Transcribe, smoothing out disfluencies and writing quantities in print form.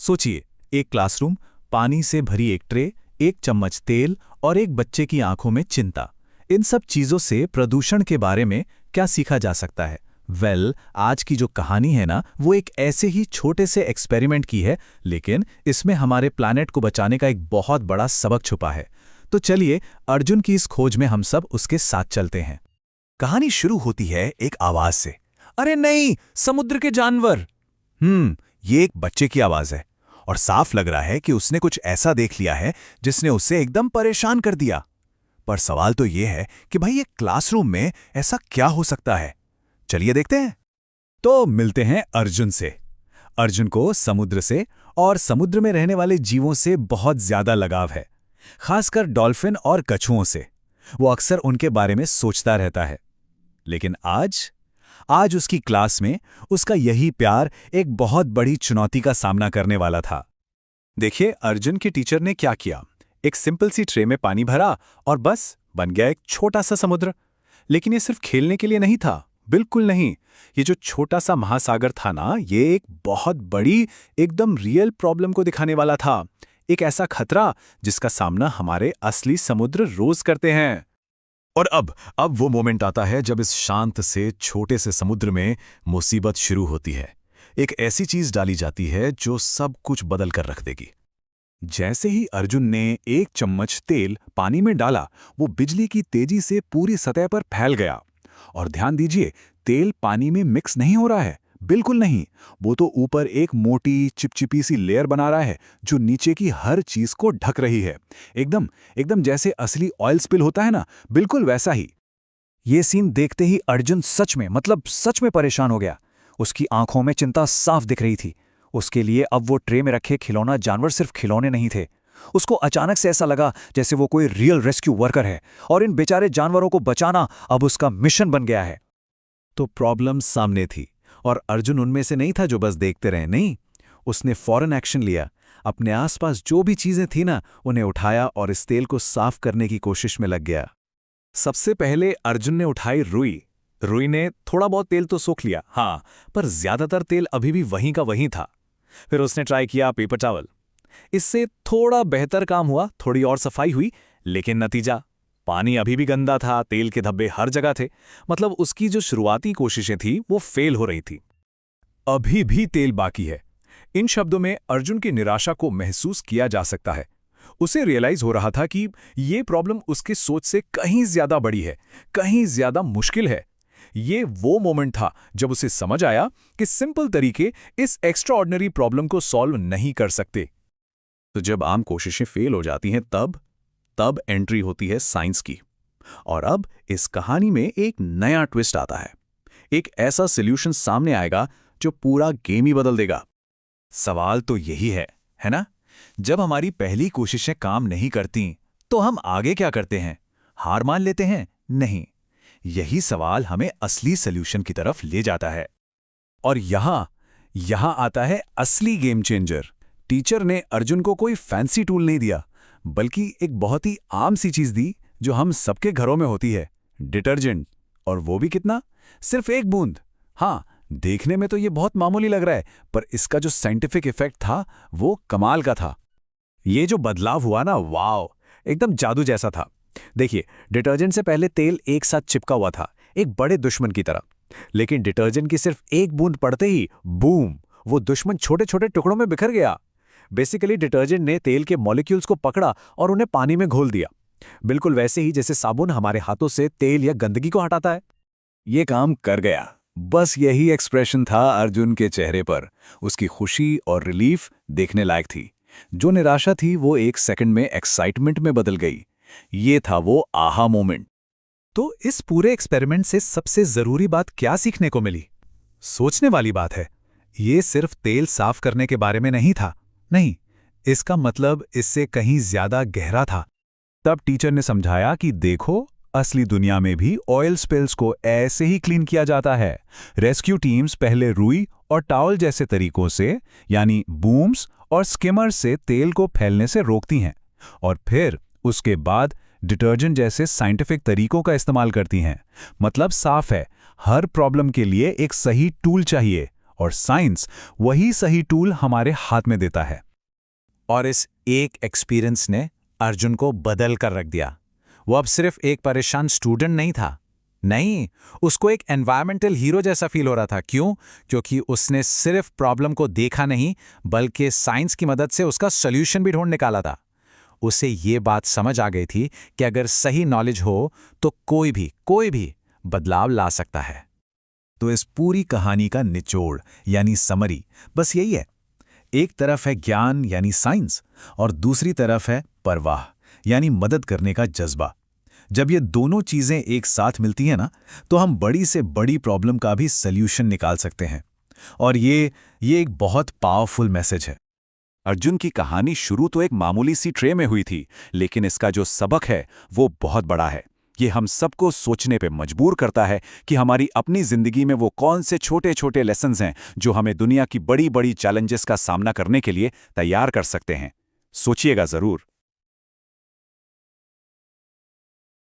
सोचिए, एक क्लासरूम, पानी से भरी एक ट्रे, एक चम्मच तेल और एक बच्चे की आंखों में चिंता। इन सब चीजों से प्रदूषण के बारे में क्या सीखा जा सकता है? आज की जो कहानी है ना, वो एक ऐसे ही छोटे से एक्सपेरिमेंट की है, लेकिन इसमें हमारे प्लैनेट को बचाने का एक बहुत बड़ा सबक छुपा है। तो चलिए, अर्जुन की इस खोज में हम सब उसके साथ चलते हैं। कहानी शुरू होती है एक आवाज से। अरे नहीं, समुद्र के जानवर। ये एक बच्चे की आवाज है और साफ लग रहा है कि उसने कुछ ऐसा देख लिया है जिसने उसे एकदम परेशान कर दिया। पर सवाल तो ये है कि भाई, ये क्लासरूम में ऐसा क्या हो सकता है? चलिए देखते हैं। तो मिलते हैं अर्जुन से। अर्जुन को समुद्र से और समुद्र में रहने वाले जीवों से बहुत ज्यादा लगाव है, खासकर डॉल्फिन और कछुओं से। वो अक्सर उनके बारे में सोचता रहता है। लेकिन आज उसकी क्लास में उसका यही प्यार एक बहुत बड़ी चुनौती का सामना करने वाला था। देखिए, अर्जुन के टीचर ने क्या किया। एक सिंपल सी ट्रे में पानी भरा और बस बन गया एक छोटा सा समुद्र। लेकिन ये सिर्फ खेलने के लिए नहीं था, बिल्कुल नहीं। ये जो छोटा सा महासागर था ना, ये एक बहुत बड़ी, एकदम रियल प्रॉब्लम को दिखाने वाला था। एक ऐसा खतरा जिसका सामना हमारे असली समुद्र रोज करते हैं। और अब वो मोमेंट आता है जब इस शांत से छोटे से समुद्र में मुसीबत शुरू होती है। एक ऐसी चीज डाली जाती है जो सब कुछ बदल कर रख देगी। जैसे ही अर्जुन ने एक चम्मच तेल पानी में डाला, वो बिजली की तेजी से पूरी सतह पर फैल गया। और ध्यान दीजिए, तेल पानी में मिक्स नहीं हो रहा है, बिल्कुल नहीं। वो तो ऊपर एक मोटी चिपचिपी सी लेयर बना रहा है जो नीचे की हर चीज को ढक रही है। एकदम जैसे असली ऑयल स्पिल होता है ना, बिल्कुल वैसा ही। ये सीन देखते ही अर्जुन सच में परेशान हो गया। उसकी आंखों में चिंता साफ दिख रही थी। उसके लिए अब वो ट्रे में रखे खिलौना जानवर सिर्फ खिलौने नहीं थे। उसको अचानक से ऐसा लगा जैसे वो कोई रियल रेस्क्यू वर्कर है और इन बेचारे जानवरों को बचाना अब उसका मिशन बन गया है। तो प्रॉब्लम सामने थी और अर्जुन उनमें से नहीं था जो बस देखते रहे। नहीं, उसने फौरन एक्शन लिया। अपने आसपास जो भी चीजें थी ना, उन्हें उठाया और इस तेल को साफ करने की कोशिश में लग गया। सबसे पहले अर्जुन ने उठाई रुई। रुई ने थोड़ा बहुत तेल तो सोख लिया, हाँ, पर ज्यादातर तेल अभी भी वहीं का वहीं था। फिर उसने ट्राई किया पेपर टॉवल। इससे थोड़ा बेहतर काम हुआ, थोड़ी और सफाई हुई, लेकिन नतीजा, पानी अभी भी गंदा था, तेल के धब्बे हर जगह थे। मतलब उसकी जो शुरुआती कोशिशें थी वो फेल हो रही थी। अभी भी तेल बाकी है। इन शब्दों में अर्जुन की निराशा को महसूस किया जा सकता है। उसे रियलाइज हो रहा था कि ये प्रॉब्लम उसके सोच से कहीं ज्यादा बड़ी है, कहीं ज्यादा मुश्किल है। ये वो मोमेंट था जब उसे समझ आया कि सिंपल तरीके इस एक्स्ट्राऑर्डिनरी प्रॉब्लम को सॉल्व नहीं कर सकते। तो जब आम कोशिशें फेल हो जाती हैं, तब एंट्री होती है साइंस की। और अब इस कहानी में एक नया ट्विस्ट आता है। एक ऐसा सॉल्यूशन सामने आएगा जो पूरा गेम ही बदल देगा। सवाल तो यही है ना? जब हमारी पहली कोशिशें काम नहीं करती, तो हम आगे क्या करते हैं? हार मान लेते हैं? नहीं। यही सवाल हमें असली सॉल्यूशन की तरफ ले जाता है। और यहां आता है असली गेम चेंजर। टीचर ने अर्जुन को कोई फैंसी टूल नहीं दिया, बल्कि एक बहुत ही आम सी चीज दी जो हम सबके घरों में होती है, डिटर्जेंट। और वो भी कितना? सिर्फ एक बूंद। हाँ, देखने में तो ये बहुत मामूली लग रहा है, पर इसका जो साइंटिफिक इफेक्ट था वो कमाल का था। ये जो बदलाव हुआ ना, वाव, एकदम जादू जैसा था। देखिए, डिटर्जेंट से पहले तेल एक साथ चिपका हुआ था, एक बड़े दुश्मन की तरह। लेकिन डिटर्जेंट की सिर्फ एक बूंद पड़ते ही बूम, वो दुश्मन छोटे छोटे टुकड़ों में बिखर गया। बेसिकली डिटर्जेंट ने तेल के मॉलिक्यूल्स को पकड़ा और उन्हें पानी में घोल दिया, बिल्कुल वैसे ही जैसे साबुन हमारे हाथों से तेल या गंदगी को हटाता है। ये काम कर गया। बस यही एक्सप्रेशन था अर्जुन के चेहरे पर। उसकी खुशी और रिलीफ देखने लायक थी। जो निराशा थी वो एक सेकंड में एक्साइटमेंट में बदल गई। ये था वो आहा मोमेंट। तो इस पूरे एक्सपेरिमेंट से सबसे जरूरी बात क्या सीखने को मिली? सोचने वाली बात है। ये सिर्फ तेल साफ करने के बारे में नहीं था। नहीं, इसका मतलब इससे कहीं ज्यादा गहरा था। तब टीचर ने समझाया कि देखो, असली दुनिया में भी ऑयल स्पिल्स को ऐसे ही क्लीन किया जाता है। रेस्क्यू टीम्स पहले रुई और टॉवल जैसे तरीकों से, यानी बूम्स और स्किमर से तेल को फैलने से रोकती हैं, और फिर उसके बाद डिटर्जेंट जैसे साइंटिफिक तरीकों का इस्तेमाल करती हैं। मतलब साफ है, हर प्रॉब्लम के लिए एक सही टूल चाहिए, और साइंस वही सही टूल हमारे हाथ में देता है। और इस एक एक्सपीरियंस ने अर्जुन को बदल कर रख दिया। वो अब सिर्फ एक परेशान स्टूडेंट नहीं था, नहीं, उसको एक एनवायरमेंटल हीरो जैसा फील हो रहा था। क्यों? क्योंकि उसने सिर्फ प्रॉब्लम को देखा नहीं, बल्कि साइंस की मदद से उसका सॉल्यूशन भी ढूंढ निकाला था। उसे ये बात समझ आ गई थी कि अगर सही नॉलेज हो तो कोई भी बदलाव ला सकता है। तो इस पूरी कहानी का निचोड़ यानी समरी बस यही है। एक तरफ है ज्ञान यानी साइंस और दूसरी तरफ है परवाह यानी मदद करने का जज्बा। जब ये दोनों चीजें एक साथ मिलती हैं ना, तो हम बड़ी से बड़ी प्रॉब्लम का भी सल्यूशन निकाल सकते हैं। और ये एक बहुत पावरफुल मैसेज है। अर्जुन की कहानी शुरू तो एक मामूली सी ट्रे में हुई थी, लेकिन इसका जो सबक है वो बहुत बड़ा है। ये हम सबको सोचने पे मजबूर करता है कि हमारी अपनी जिंदगी में वो कौन से छोटे छोटे लेसन्स हैं जो हमें दुनिया की बड़ी बड़ी चैलेंजेस का सामना करने के लिए तैयार कर सकते हैं। सोचिएगा जरूर।